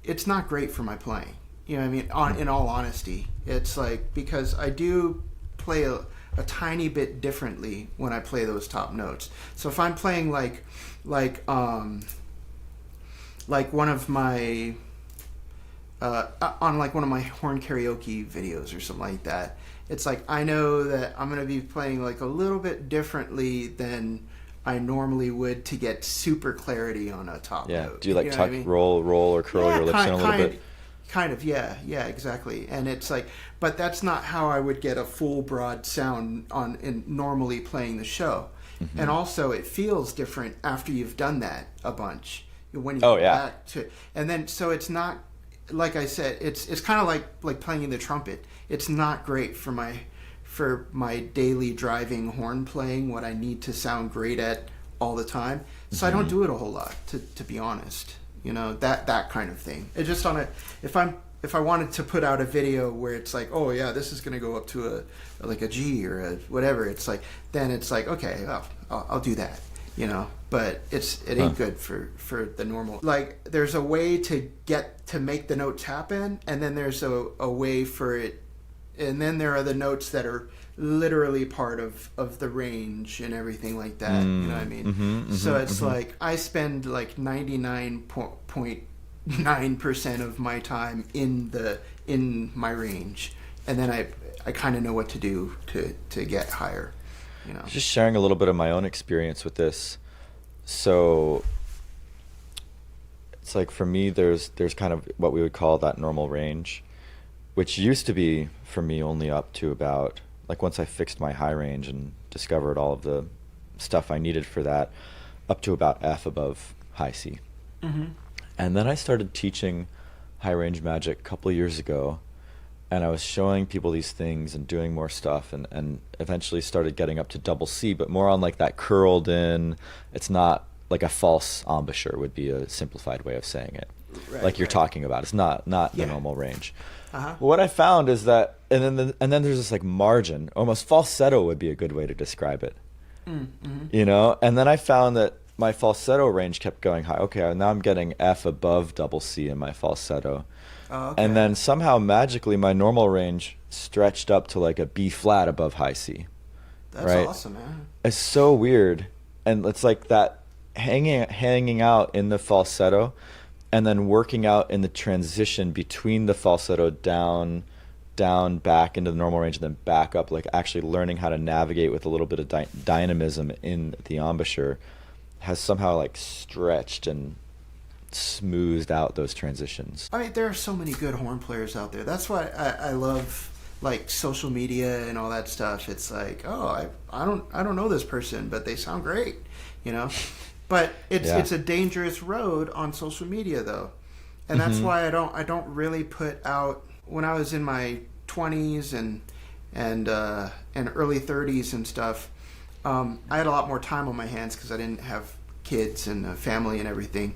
it's not great for my playing. You know what I mean? In all honesty, it's like, because I do play a tiny bit differently when I play those top notes. So if I'm playing like one of my on like one of my horn karaoke videos or something like that, it's like I know that I'm going to be playing like a little bit differently than I normally would to get super clarity on a top note. Do you like tuck, roll, or curl your lips in a little bit? Kind of, yeah, exactly. And it's like, but that's not how I would get a full broad sound in normally playing the show. And also, it feels different after you've done that a bunch. When you go back to, and then so it's not, like I said, it's kind of like playing the trumpet. It's not great for my daily driving horn playing, what I need to sound great at all the time. So I don't do it a whole lot, to be honest. That kind of thing. It's just if I wanted to put out a video where it's like, oh yeah, this is going to go up to a G or a whatever, it's like, then it's like, okay, I'll do that, but it ain't good for the normal. Like, there's a way to make the notes happen, and then there's a way for it, and then there are the notes that are literally part of the range and everything like that. You know what I mean? So it's like I spend like 99.9% of my time in my range, and then I kind of know what to do to get higher. Just sharing a little bit of my own experience with this. So It's like for me, there's kind of what we would call that normal range, which used to be for me only up to about, like once I fixed my high range and discovered all of the stuff I needed for that, up to about F above high C. Mm-hmm. And then I started teaching high range magic a couple of years ago, and I was showing people these things and doing more stuff, and eventually started getting up to double C, but more on like that curled in, it's not like a false embouchure would be a simplified way of saying it. Right, like you're right. talking about. It's not the Yeah. normal range. Uh-huh. What I found is that, and then there's this like margin, almost falsetto would be a good way to describe it. Mm-hmm. You know, and then I found that my falsetto range kept going high. Okay, now I'm getting F above double C in my falsetto. Oh, okay. And then somehow magically my normal range stretched up to like a B flat above high C. That's right? awesome, man. It's so weird. And it's like that hanging out in the falsetto and then working out in the transition between the falsetto down, back into the normal range, and then back up, like actually learning how to navigate with a little bit of dynamism in the embouchure has somehow like stretched and smoothed out those transitions. I mean, there are so many good horn players out there. That's why I love like social media and all that stuff. It's like, oh, I don't know this person, but they sound great, you know. But it's a dangerous road on social media though, and that's why I don't really put out. When I was in my 20s and early 30s and stuff, I had a lot more time on my hands because I didn't have kids and a family and everything,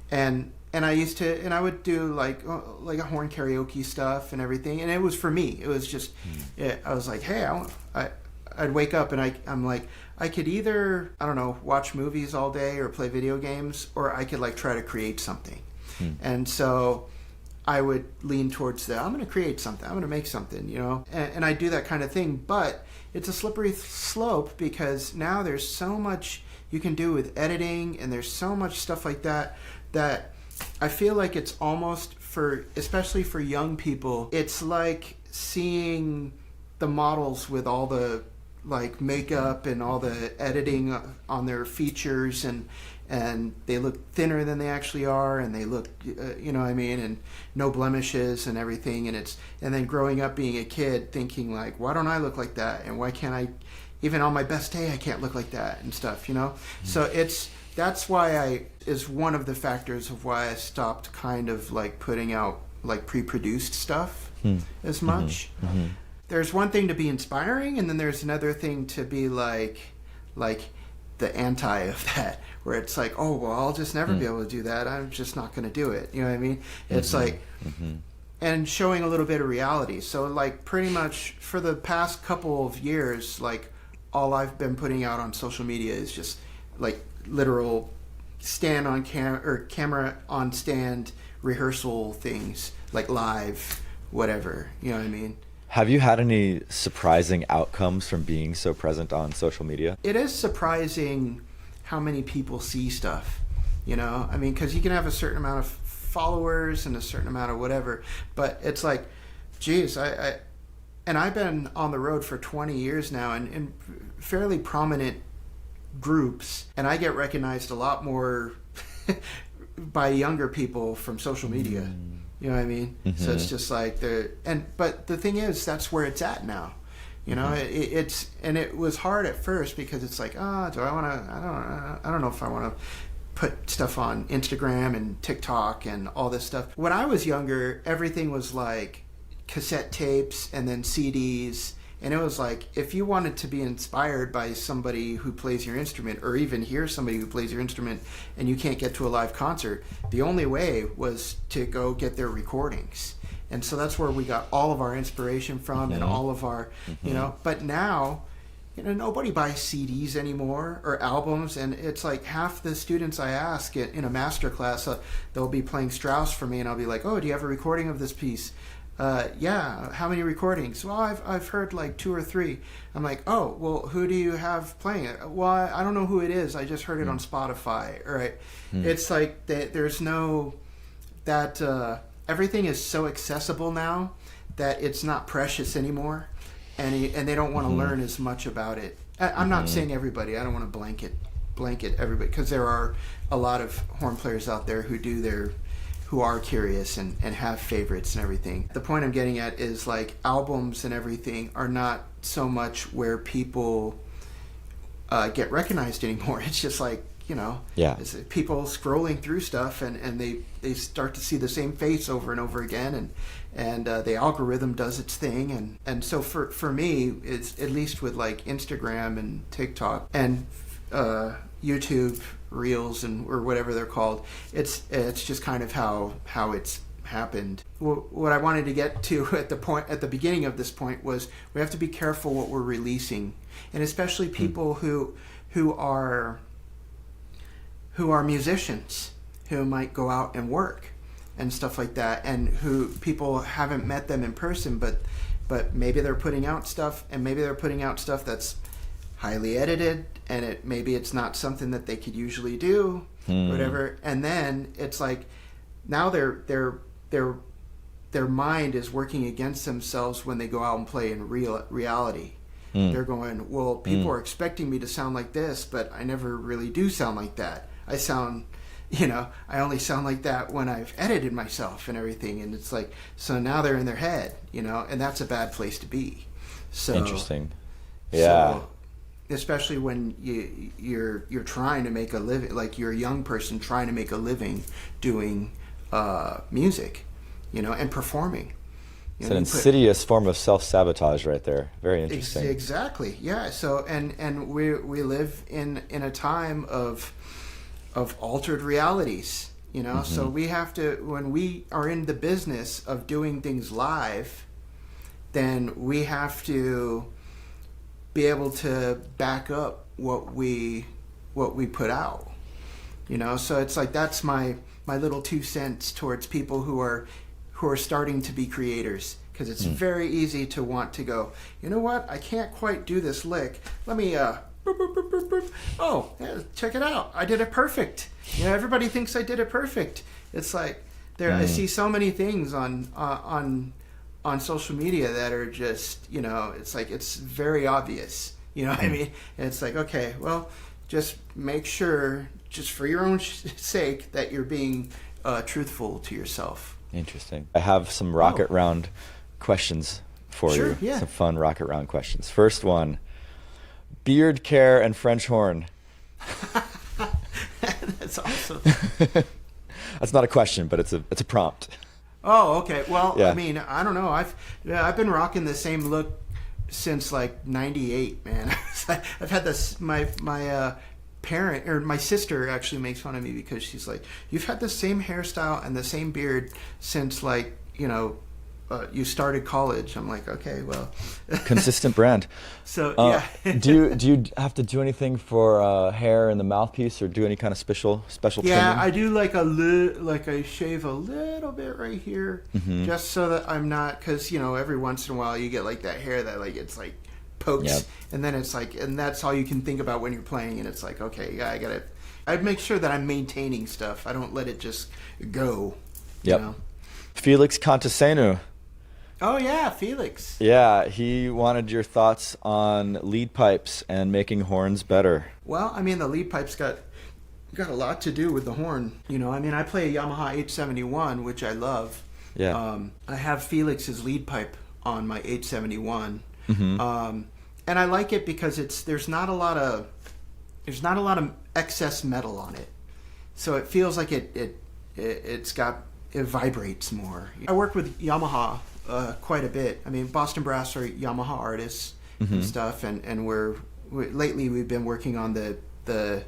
and I would do like a horn karaoke stuff and everything, and it was for me. It was just I was like, hey, I'd wake up and I'm like, I could either, I don't know, watch movies all day or play video games, or I could like try to create something. And so I would lean towards that. I'm going to create something. I'm going to make something, you know, and I do that kind of thing. But it's a slippery slope because now there's so much you can do with editing, and there's so much stuff like that I feel like it's almost especially for young people, it's like seeing the models with all the like makeup and all the editing on their features, and they look thinner than they actually are, and they look, you know what I mean, and no blemishes and everything, and then growing up being a kid thinking like, why don't I look like that, and why can't I, even on my best day I can't look like that and stuff, you know. So that's why is one of the factors of why I stopped kind of like putting out like pre-produced stuff as much. There's one thing to be inspiring, and then there's another thing to be like the anti of that, where it's like, oh, well, I'll just never be able to do that. I'm just not going to do it. You know what I mean? It's like, and showing a little bit of reality. So like pretty much for the past couple of years, like all I've been putting out on social media is just like literal stand on camera on stand rehearsal things, like live, whatever. You know what I mean? Have you had any surprising outcomes from being so present on social media? It is surprising how many people see stuff, you know? I mean, because you can have a certain amount of followers and a certain amount of whatever, but it's like, geez, and I've been on the road for 20 years now in fairly prominent groups, and I get recognized a lot more by younger people from social media. You know what I mean? So it's just like but the thing is, that's where it's at now. You know, it was hard at first because it's like, do I want to? I don't know if I want to put stuff on Instagram and TikTok and all this stuff. When I was younger, everything was like cassette tapes and then CDs. And it was like, if you wanted to be inspired by somebody who plays your instrument, or even hear somebody who plays your instrument, and you can't get to a live concert, the only way was to go get their recordings. And so that's where we got all of our inspiration from, and all of our, you know. But now, you know, nobody buys CDs anymore or albums, and it's like half the students I ask in a master class, they'll be playing Strauss for me, and I'll be like, oh, do you have a recording of this piece? Yeah, how many recordings? Well, I've heard like 2 or 3. I'm like, oh, well, who do you have playing it? Well, I don't know who it is. I just heard it on Spotify. All right. It's like there's no, that everything is so accessible now that it's not precious anymore, and they don't want to learn as much about it. I'm not saying everybody. I don't want to blanket blanket everybody, because there are a lot of horn players out there who are curious and have favorites and everything. The point I'm getting at is like albums and everything are not so much where people get recognized anymore. It's just like, it's people scrolling through stuff and they start to see the same face over and over again, and the algorithm does its thing, and so for me, it's at least with like Instagram and TikTok and YouTube Reels or whatever they're called, it's just kind of how it's happened. What I wanted to get to at the beginning of this point was we have to be careful what we're releasing, and especially people who are musicians who might go out and work and stuff like that, and who people haven't met them in person, but maybe they're putting out stuff, and maybe they're putting out stuff that's highly edited, and maybe it's not something that they could usually do, whatever. And then it's like now their mind is working against themselves when they go out and play in reality. They're going, well, people are expecting me to sound like this, but I never really do sound like that. I sound, I only sound like that when I've edited myself and everything. And it's like, so now they're in their head, and that's a bad place to be. So interesting. Yeah. So, especially when you're trying to make a living, like you're a young person trying to make a living doing music, and performing. It's an insidious form of self-sabotage right there. Very interesting. Exactly. Yeah. So and we live in a time of altered realities, so we have to, when we are in the business of doing things live, then we have to be able to back up what we put out, so it's like that's my little 2 cents towards people who are starting to be creators, because it's very easy to want to go, you know what, I can't quite do this lick, let me boop, boop, boop, boop, boop. Oh yeah, check it out, I did it perfect. Everybody thinks I did it perfect. It's like I see so many things on social media that are just, it's like it's very obvious, what I mean? And it's like, okay, well, just make sure, just for your own sake, that you're being truthful to yourself. Interesting. I have some rocket round questions for you. Yeah. Some fun rocket round questions. First one, beard care and French horn. That's awesome. That's not a question, but it's a prompt. Oh, okay. Well, yeah. I mean, I don't know. I've been rocking the same look since like '98, man. I've had this. My parent, or my sister, actually makes fun of me because she's like, "You've had the same hairstyle and the same beard since like you started college." I'm like, okay, well, consistent brand. So yeah. do you have to do anything for hair in the mouthpiece, or do any kind of special Yeah, trimming? I do like I shave a little bit right here, just so that I'm not, because every once in a while you get like that hair that like it's like pokes, and then it's like, and that's all you can think about when you're playing, and it's like, okay, yeah, I'd make sure that I'm maintaining stuff. I don't let it just go. Yep. Felix Contasenu. Oh yeah, Felix. Yeah, he wanted your thoughts on lead pipes and making horns better. Well, I mean, the lead pipe's got a lot to do with the horn. I mean, I play a Yamaha 871, which I love. Yeah. I have Felix's lead pipe on my 871, and I like it because there's not a lot of excess metal on it, so it feels like it vibrates more. I work with Yamaha quite a bit. I mean, Boston Brass are Yamaha artists and stuff, and lately we've been working on the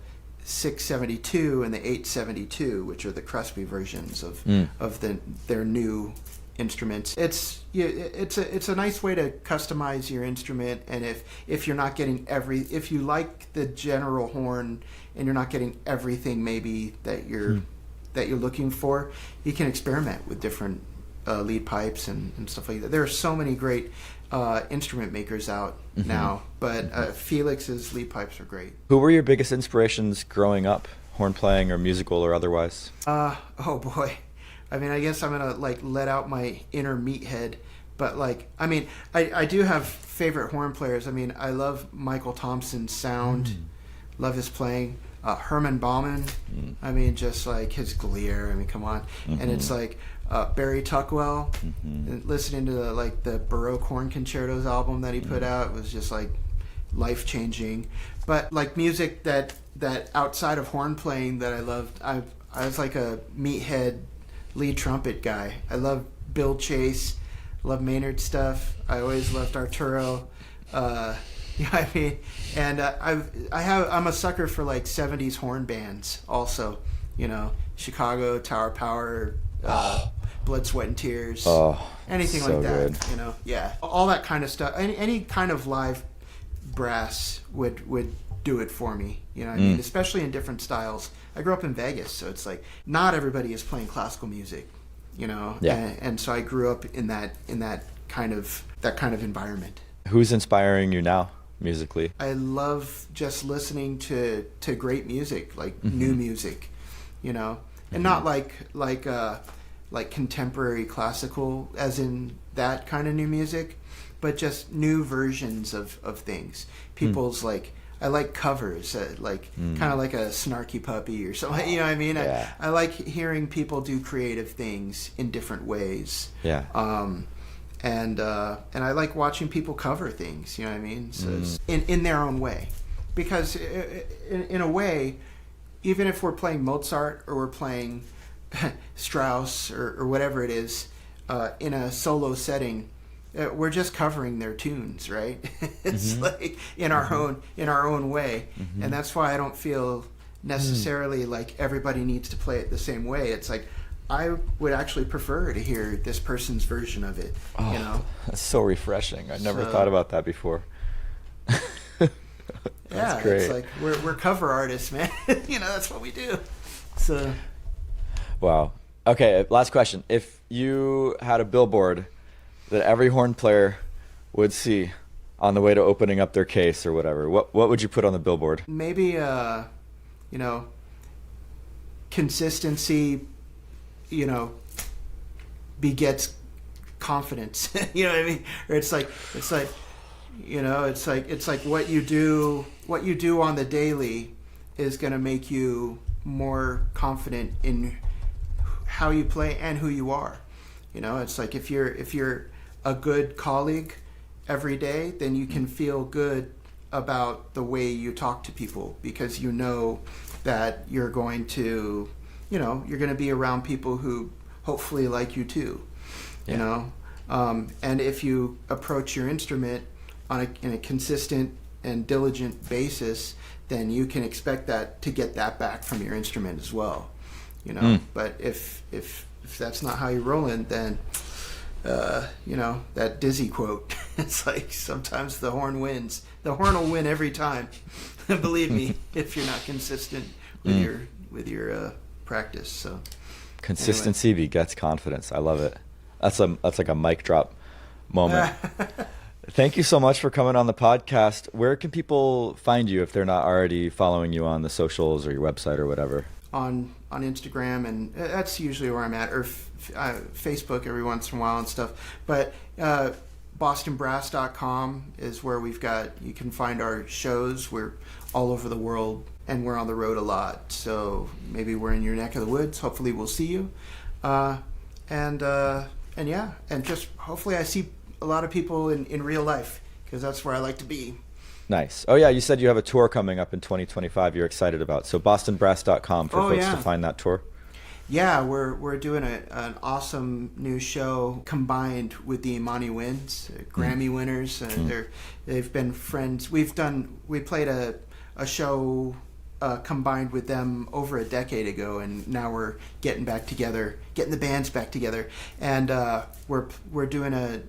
672 and the 872, which are the Crosby versions of their new instruments. It's a nice way to customize your instrument, and if you're not getting if you like the general horn and you're not getting everything maybe that you're looking for, you can experiment with different lead pipes and stuff like that. There are so many great instrument makers out now, but Felix's lead pipes are great. Who were your biggest inspirations growing up, horn playing or musical or otherwise? Oh boy. I mean, I guess I'm gonna like let out my inner meathead, but like, I mean, I do have favorite horn players. I mean, I love Michael Thompson's sound, love his playing. Herman Bauman. I mean, just like his Glier. I mean, come on. And it's like Barry Tuckwell. Listening to the Baroque Horn Concertos album that he put out was just like life changing. But like music that outside of horn playing that I loved, I was like a meathead lead trumpet guy. I love Bill Chase, love Maynard stuff. I always loved Arturo. You know what I mean? And I'm a sucker for like 70s horn bands also. You know, Chicago, Tower Power, Blood, Sweat and Tears, anything so like that. good. You know, yeah, all that kind of stuff. Any kind of live brass would do it for me. You know what I mean? Especially in different styles. I grew up in Vegas, so it's like not everybody is playing classical music. You know, and so I grew up in that kind of environment. Who's inspiring you now musically? I love just listening to great music, like new music, you know, and not like contemporary classical, as in that kind of new music, but just new versions of things. People's like, I like covers, kind of like a Snarky Puppy or something. You know what I mean? Yeah. I like hearing people do creative things in different ways. Yeah. And I like watching people cover things. You know what I mean? So it's in their own way, because in a way, even if we're playing Mozart or we're playing Strauss or whatever it is, in a solo setting, we're just covering their tunes, right? It's like in our own way, and that's why I don't feel necessarily like everybody needs to play it the same way. It's like I would actually prefer to hear this person's version of it. You know, that's so refreshing. I never thought about that before. That's great. It's like we're cover artists, man. You know, that's what we do. So, wow. Okay, last question. If you had a billboard that every horn player would see on the way to opening up their case or whatever, what would you put on the billboard? Maybe you know, consistency, you know, begets confidence. You know what I mean? Or it's like you know, it's like what you do on the daily is going to make you more confident in how you play and who you are. You know, it's like if you're a good colleague every day, then you can feel good about the way you talk to people, because you know that you're going to be around people who hopefully like you too. You know, and if you approach your instrument in a consistent and diligent basis, then you can expect that to get that back from your instrument as well. You know, but if that's not how you're rolling, then you know, that Dizzy quote, it's like sometimes the horn wins. The horn will win every time. Believe me, if you're not consistent with your practice. So consistency begets confidence. I love it. That's like a mic drop moment. Thank you so much for coming on the podcast. Where can people find you if they're not already following you on the socials or your website or whatever? On Instagram, and that's usually where I'm at, or Facebook every once in a while and stuff. But bostonbrass.com is where you can find our shows. We're all over the world, and we're on the road a lot. So maybe we're in your neck of the woods. Hopefully we'll see you. And just hopefully I see a lot of people in real life, because that's where I like to be. Nice. Oh yeah, you said you have a tour coming up in 2025 you're excited about. So bostonbrass.com for folks to find that tour. Yeah, we're doing an awesome new show combined with the Imani Winds, Grammy winners. They've been friends. We played a show combined with them over a decade ago, and now we're getting the bands back together, and we're doing a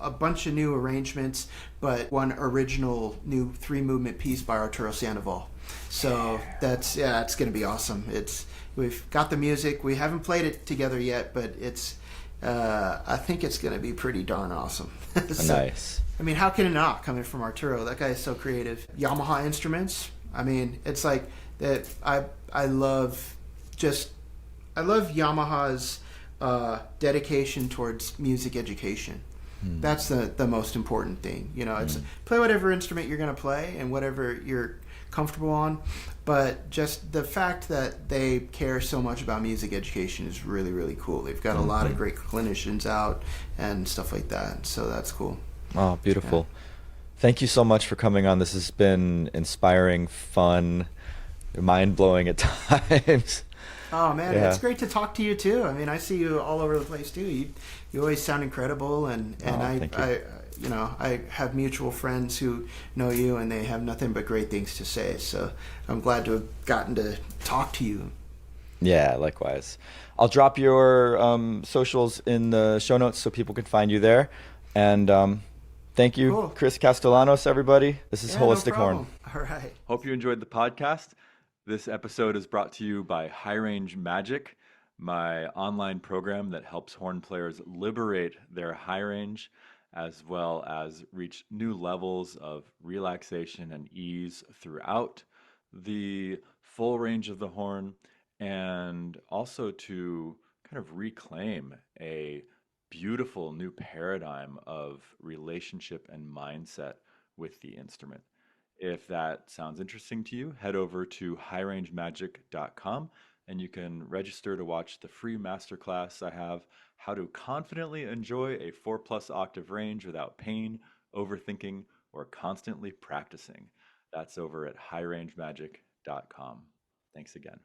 bunch of new arrangements, but one original new 3-movement piece by Arturo Sandoval. So it's going to be awesome. We've got the music. We haven't played it together yet, but I think it's going to be pretty darn awesome. So, nice. I mean, how can it not, coming from Arturo? That guy is so creative. Yamaha instruments. I mean, it's like that. I love Yamaha's dedication towards music education. That's the most important thing. You know, it's play whatever instrument you're going to play and whatever your comfortable on. But just the fact that they care so much about music education is really, really cool. They've got a lot of great clinicians out and stuff like that. So that's cool. Oh, Yeah. beautiful. Thank you so much for coming on. This has been inspiring, fun, mind-blowing at times. Oh man, it's Yeah. great to talk to you too. I mean, I see you all over the place too. You always sound incredible, and Oh, thank you. I have mutual friends who know you, and they have nothing but great things to say. So I'm glad to have gotten to talk to you. Yeah, likewise. I'll drop your socials in the show notes so people can find you there. And thank you, Cool. Chris Castellanos, everybody. This is Yeah, no Holistic Horn. problem. All right. Hope you enjoyed the podcast. This episode is brought to you by High Range Magic, my online program that helps horn players liberate their high range as well as reach new levels of relaxation and ease throughout the full range of the horn, and also to kind of reclaim a beautiful new paradigm of relationship and mindset with the instrument. If that sounds interesting to you, head over to highrangemagic.com and you can register to watch the free masterclass I have, How to Confidently Enjoy a 4 plus octave range without pain, overthinking, or constantly practicing. That's over at highrangemagic.com. Thanks again.